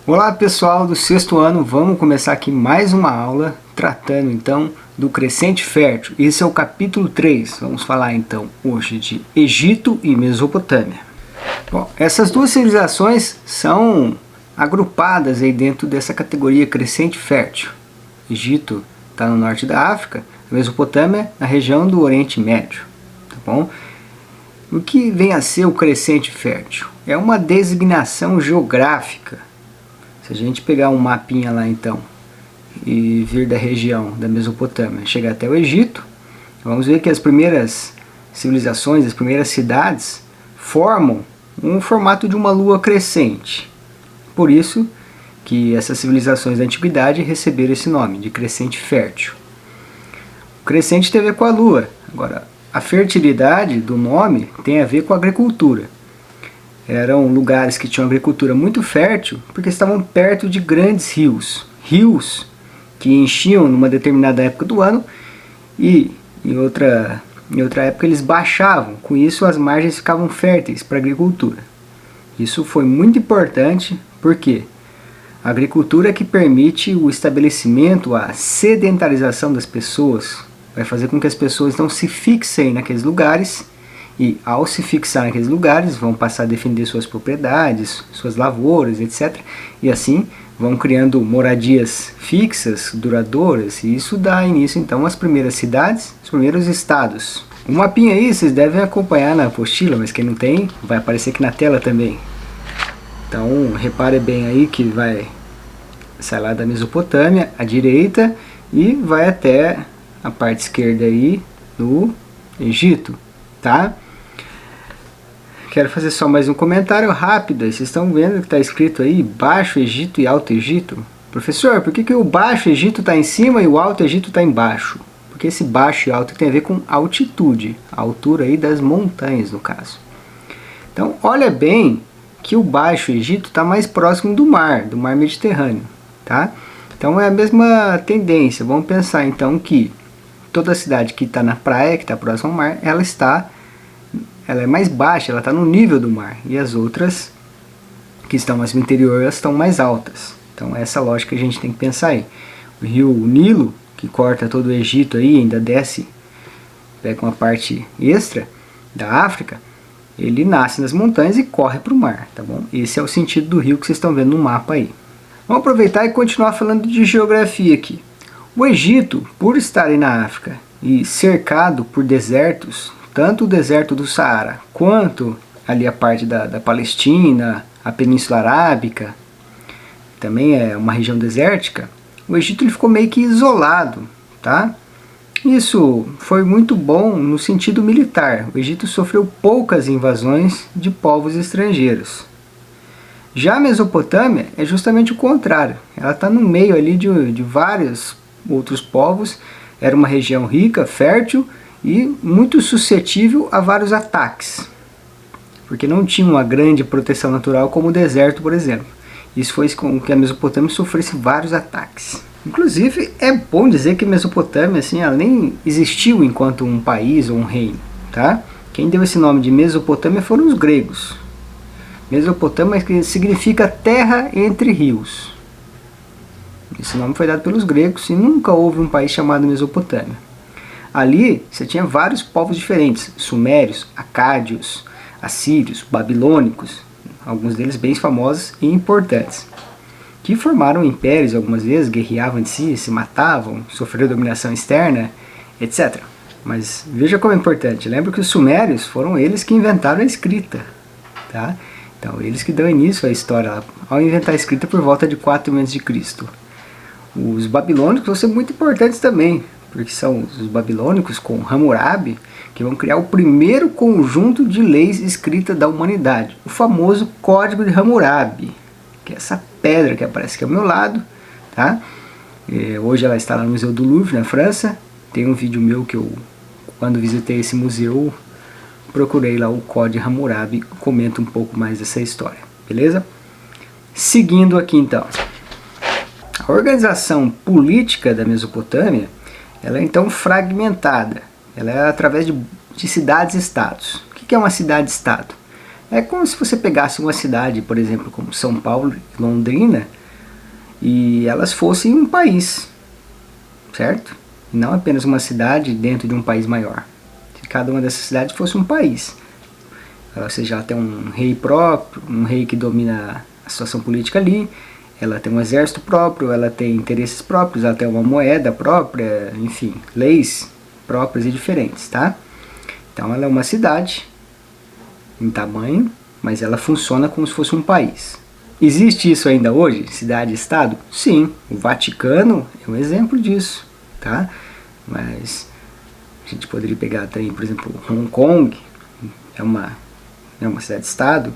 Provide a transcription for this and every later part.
Olá pessoal do sexto ano, vamos começar aqui mais uma aula tratando então do Crescente Fértil. Esse é o capítulo 3, vamos falar então hoje de Egito e Mesopotâmia. Bom, essas duas civilizações são agrupadas aí dentro dessa categoria Crescente Fértil. Egito está no norte da África, a Mesopotâmia na região do Oriente Médio, tá bom? O que vem a ser o Crescente Fértil? É uma designação geográfica. Se a gente pegar um mapinha lá então e vir da região da Mesopotâmia, chegar até o Egito, vamos ver que as primeiras civilizações, as primeiras cidades formam um formato de uma lua crescente. Por isso que essas civilizações da antiguidade receberam esse nome de Crescente Fértil. O crescente tem a ver com a lua. Agora, a fertilidade do nome tem a ver com a agricultura. Eram lugares que tinham agricultura muito fértil porque estavam perto de grandes rios. Rios que enchiam numa determinada época do ano e em outra época eles baixavam. Com isso as margens ficavam férteis para a agricultura. Isso foi muito importante porque a agricultura é que permite o estabelecimento, a sedentarização das pessoas. Vai fazer com que as pessoas não se fixem naqueles lugares. E ao se fixar naqueles lugares, vão passar a defender suas propriedades, suas lavouras, etc. E assim vão criando moradias fixas, duradouras, e isso dá início então às primeiras cidades, os primeiros estados. O mapinha aí vocês devem acompanhar na apostila, mas quem não tem, vai aparecer aqui na tela também. Então repare bem aí que sai lá da Mesopotâmia à direita e vai até a parte esquerda aí do Egito, tá? Quero fazer só mais um comentário rápido. Vocês estão vendo que está escrito aí Baixo Egito e Alto Egito? Professor, por que o Baixo Egito está em cima e o Alto Egito está embaixo? Porque esse baixo e alto tem a ver com altitude, a altura aí das montanhas no caso. Então olha bem que o Baixo Egito está mais próximo do mar Mediterrâneo, tá? Então é a mesma tendência. Vamos pensar então que toda cidade que está na praia, que está próxima ao mar, ela é mais baixa, ela está no nível do mar, e as outras que estão mais no interior, elas estão mais altas. Então essa lógica que a gente tem que pensar aí. O rio Nilo, que corta todo o Egito aí, ainda desce, pega uma parte extra da África, ele nasce nas montanhas e corre para o mar, tá bom? Esse é o sentido do rio que vocês estão vendo no mapa aí. Vamos aproveitar e continuar falando de geografia aqui. O Egito, por estar aí na África e cercado por desertos, tanto o deserto do Saara, quanto ali a parte da Palestina, a Península Arábica, também é uma região desértica, o Egito ele ficou meio que isolado, tá? Isso foi muito bom no sentido militar. O Egito sofreu poucas invasões de povos estrangeiros. Já a Mesopotâmia é justamente o contrário. Ela está no meio ali de vários outros povos, era uma região rica, fértil, e muito suscetível a vários ataques, porque não tinha uma grande proteção natural como o deserto, por exemplo. Isso fez com que a Mesopotâmia sofresse vários ataques. Inclusive, é bom dizer que a Mesopotâmia assim, ela nem existiu enquanto um país ou um reino. Tá? Quem deu esse nome de Mesopotâmia foram os gregos. Mesopotâmia significa terra entre rios. Esse nome foi dado pelos gregos e nunca houve um país chamado Mesopotâmia. Ali você tinha vários povos diferentes, sumérios, acádios, assírios, babilônicos, alguns deles bem famosos e importantes, que formaram impérios algumas vezes, guerreavam de si, se matavam, sofreram dominação externa, etc. Mas veja como é importante, lembra que os sumérios foram eles que inventaram a escrita, tá? Então eles que dão início à história, ao inventar a escrita por volta de 4 a.C. Os babilônicos vão ser muito importantes também, porque são os babilônicos com Hammurabi que vão criar o primeiro conjunto de leis escritas da humanidade, o famoso Código de Hammurabi, que é essa pedra que aparece aqui ao meu lado, tá? Hoje ela está lá no Museu do Louvre, na França. Tem um vídeo meu que eu, quando visitei esse museu, procurei lá o Código de Hammurabi, comento um pouco mais dessa história, beleza? Seguindo aqui então, a organização política da Mesopotâmia, ela é então fragmentada, ela é através de cidades-estados. O que é uma cidade-estado? É como se você pegasse uma cidade, por exemplo, como São Paulo e Londrina, e elas fossem um país, certo? E não apenas uma cidade dentro de um país maior. Se cada uma dessas cidades fosse um país, ou seja, ela tem um rei próprio, um rei que domina a situação política ali, ela tem um exército próprio, ela tem interesses próprios, ela tem uma moeda própria, enfim, leis próprias e diferentes, tá? Então ela é uma cidade em tamanho, mas ela funciona como se fosse um país. Existe isso ainda hoje, cidade-estado? Sim, o Vaticano é um exemplo disso, tá? Mas a gente poderia pegar também, por exemplo, Hong Kong, é uma cidade-estado,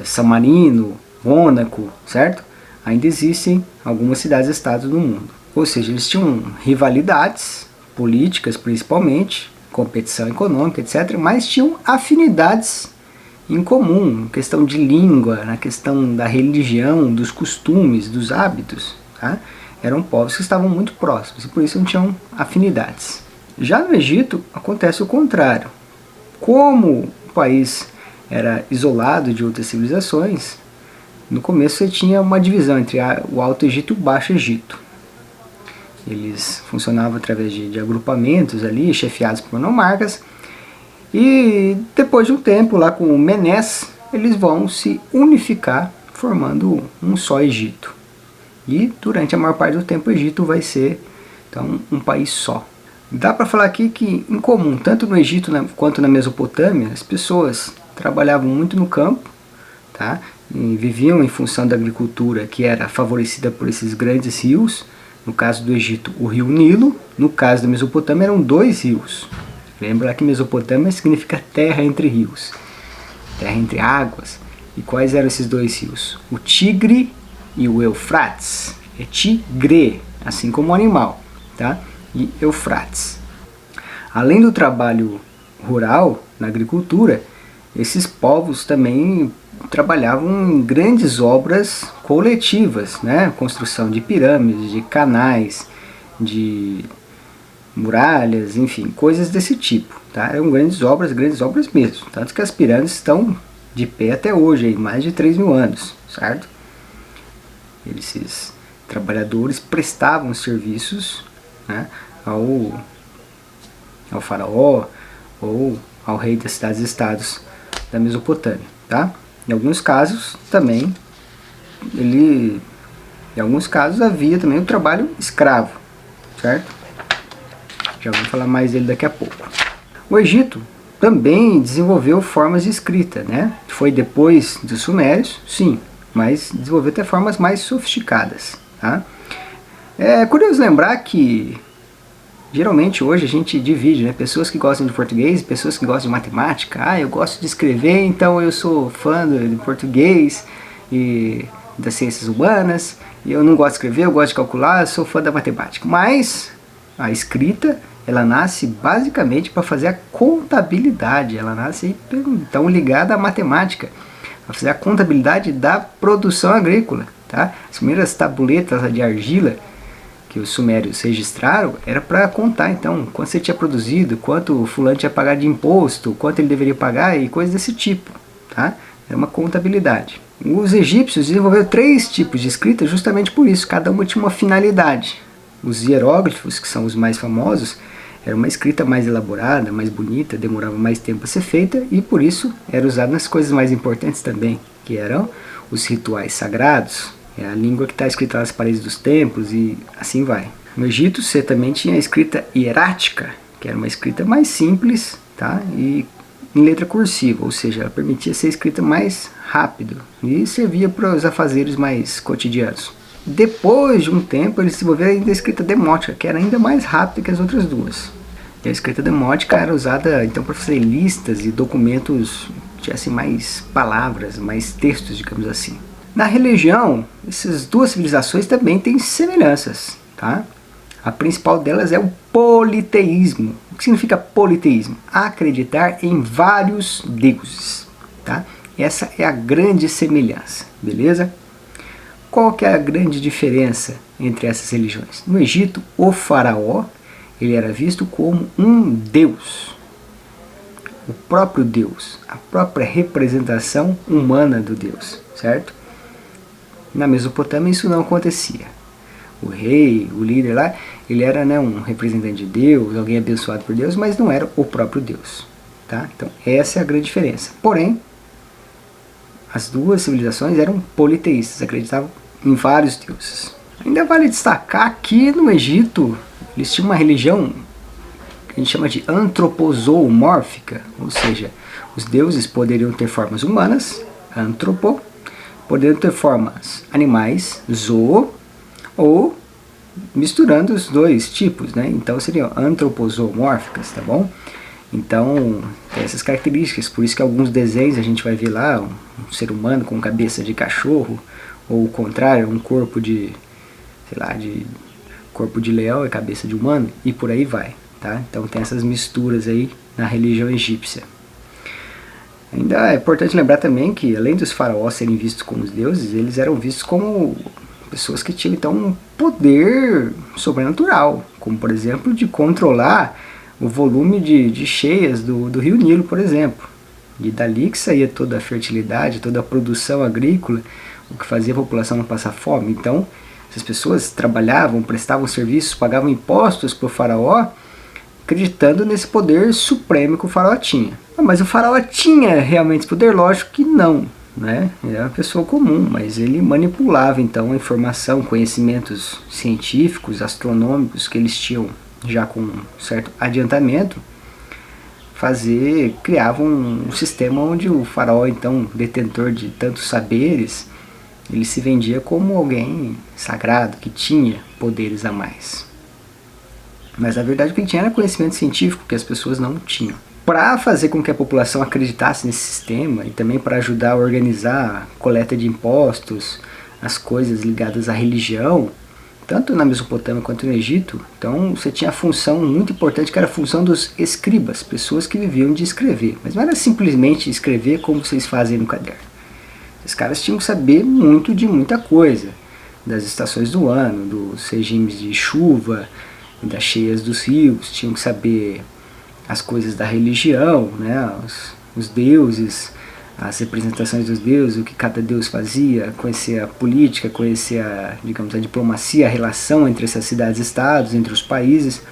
San Marino, Mônaco, certo? Ainda existem algumas cidades-estados no mundo. Ou seja, eles tinham rivalidades políticas principalmente, competição econômica, etc., mas tinham afinidades em comum, na questão de língua, na questão da religião, dos costumes, dos hábitos, tá? Eram povos que estavam muito próximos e por isso não tinham afinidades. Já no Egito acontece o contrário. Como o país era isolado de outras civilizações, no começo você tinha uma divisão entre o Alto Egito e o Baixo Egito. Eles funcionavam através de agrupamentos ali, chefiados por monarcas, e depois de um tempo, lá com o Menés, eles vão se unificar, formando um só Egito. E durante a maior parte do tempo o Egito vai ser então um país só. Dá para falar aqui que, em comum, tanto no Egito quanto na Mesopotâmia, as pessoas trabalhavam muito no campo, tá? E viviam em função da agricultura que era favorecida por esses grandes rios. No caso do Egito, o rio Nilo. No caso da Mesopotâmia, eram 2 rios. Lembra que Mesopotâmia significa terra entre rios, terra entre águas. E quais eram esses 2 rios? O Tigre e o Eufrates. É tigre, assim como o animal, tá? E Eufrates. Além do trabalho rural, na agricultura, esses povos também trabalhavam em grandes obras coletivas, né? Construção de pirâmides, de canais, de muralhas, enfim, coisas desse tipo, tá? Eram grandes obras mesmo, tanto que as pirâmides estão de pé até hoje, aí, mais de 3.000 anos, certo? Esses trabalhadores prestavam serviços, né, ao faraó ou ao rei das cidades-estados da Mesopotâmia, tá? Em alguns casos também havia também o trabalho escravo, certo? Já vamos falar mais dele daqui a pouco. O Egito também desenvolveu formas de escrita, né? Foi depois dos Sumérios, sim, mas desenvolveu até formas mais sofisticadas, tá? É curioso lembrar que geralmente hoje a gente divide, né? Pessoas que gostam de português e pessoas que gostam de matemática. Ah, eu gosto de escrever, então eu sou fã de português e das ciências humanas. E eu não gosto de escrever, eu gosto de calcular, eu sou fã da matemática. Mas a escrita, ela nasce basicamente para fazer a contabilidade. Ela nasce então ligada à matemática, para fazer a contabilidade da produção agrícola, tá? As primeiras tabuletas de argila que os sumérios registraram era para contar então quanto você tinha produzido, quanto o fulano tinha pagado de imposto, quanto ele deveria pagar e coisas desse tipo, tá? Era uma contabilidade. Os egípcios desenvolveram 3 tipos de escrita justamente por isso, cada uma tinha uma finalidade. Os hieróglifos, que são os mais famosos, era uma escrita mais elaborada, mais bonita, demorava mais tempo a ser feita e por isso era usada nas coisas mais importantes também, que eram os rituais sagrados, é a língua que está escrita nas paredes dos templos e assim vai. No Egito você também tinha a escrita hierática, que era uma escrita mais simples, tá? E em letra cursiva, ou seja, ela permitia ser escrita mais rápido e servia para os afazeres mais cotidianos. Depois de um tempo eles desenvolveram ainda a escrita demótica, que era ainda mais rápida que as outras duas. E a escrita demótica era usada então para fazer listas e documentos que tivessem mais palavras, mais textos, digamos assim. Na religião, essas 2 civilizações também têm semelhanças, tá? A principal delas é o politeísmo. O que significa politeísmo? Acreditar em vários deuses, tá? Essa é a grande semelhança, beleza? Qual que é a grande diferença entre essas religiões? No Egito, o faraó ele era visto como um deus. o próprio Deus, a própria representação humana do Deus, certo? Na Mesopotâmia isso não acontecia. O rei, o líder lá, ele era, né, um representante de Deus, alguém abençoado por Deus, mas não era o próprio Deus. Tá? Então essa é a grande diferença. Porém, as duas civilizações eram politeístas, acreditavam em vários deuses. Ainda vale destacar que no Egito eles tinham uma religião que a gente chama de antropozoomórfica, ou seja, os deuses poderiam ter formas humanas, antropo, poderiam ter formas animais, zoo, ou misturando os dois tipos, né? Então seriam antropozoomórficas, tá bom? Então tem essas características, por isso que alguns desenhos a gente vai ver lá um ser humano com cabeça de cachorro, ou o contrário, um corpo de, sei lá, de corpo de leão e cabeça de humano, e por aí vai, tá? Então tem essas misturas aí na religião egípcia. Ainda é importante lembrar também que, além dos faraós serem vistos como os deuses, eles eram vistos como pessoas que tinham então um poder sobrenatural, como por exemplo de controlar o volume de cheias do rio Nilo, por exemplo. E dali que saía toda a fertilidade, toda a produção agrícola, o que fazia a população não passar fome. Então, essas pessoas trabalhavam, prestavam serviços, pagavam impostos para o faraó, acreditando nesse poder supremo que o faraó tinha. Mas o faraó tinha realmente esse poder? Lógico que não, né? Ele era uma pessoa comum, mas ele manipulava então a informação, conhecimentos científicos, astronômicos que eles tinham já com um certo adiantamento, criavam um sistema onde o faraó, então, detentor de tantos saberes, ele se vendia como alguém sagrado, que tinha poderes a mais. Mas na verdade o que ele tinha era conhecimento científico que as pessoas não tinham. Para fazer com que a população acreditasse nesse sistema e também para ajudar a organizar a coleta de impostos, as coisas ligadas à religião, tanto na Mesopotâmia quanto no Egito, então você tinha a função muito importante que era a função dos escribas, pessoas que viviam de escrever. Mas não era simplesmente escrever como vocês fazem no caderno. Esses caras tinham que saber muito de muita coisa, das estações do ano, dos regimes de chuva, das cheias dos rios, tinham que saber as coisas da religião, né, os deuses, as representações dos deuses, o que cada deus fazia, conhecer a política, conhecer digamos, a diplomacia, a relação entre essas cidades-estados, entre os países.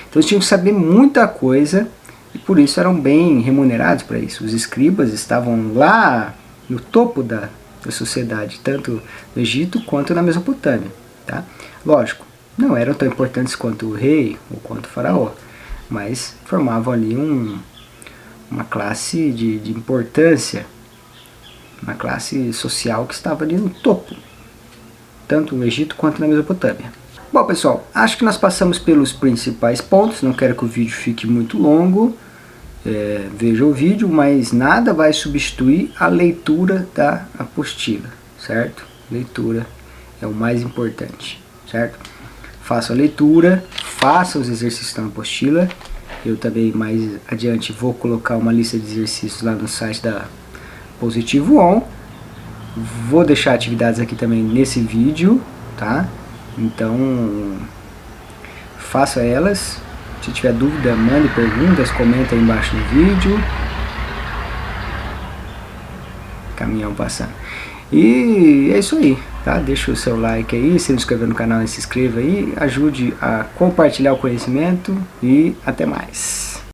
Então eles tinham que saber muita coisa e por isso eram bem remunerados para isso. Os escribas estavam lá no topo da sociedade, tanto no Egito quanto na Mesopotâmia. Tá? Lógico, não eram tão importantes quanto o rei ou quanto o faraó, mas formavam ali uma classe de importância, uma classe social que estava ali no topo, tanto no Egito quanto na Mesopotâmia. Bom pessoal, acho que nós passamos pelos principais pontos, não quero que o vídeo fique muito longo, veja o vídeo, mas nada vai substituir a leitura da apostila, certo? Leitura é o mais importante, certo? Faça a leitura, faça os exercícios da apostila. Eu também mais adiante vou colocar uma lista de exercícios lá no site da Positivo On. Vou deixar atividades aqui também nesse vídeo, tá? Então, faça elas. Se tiver dúvida, mande perguntas, comenta aí embaixo no vídeo. Caminhão passando. E é isso aí, tá? Deixa o seu like aí, se inscreva no canal e se inscreva aí, ajude a compartilhar o conhecimento e até mais.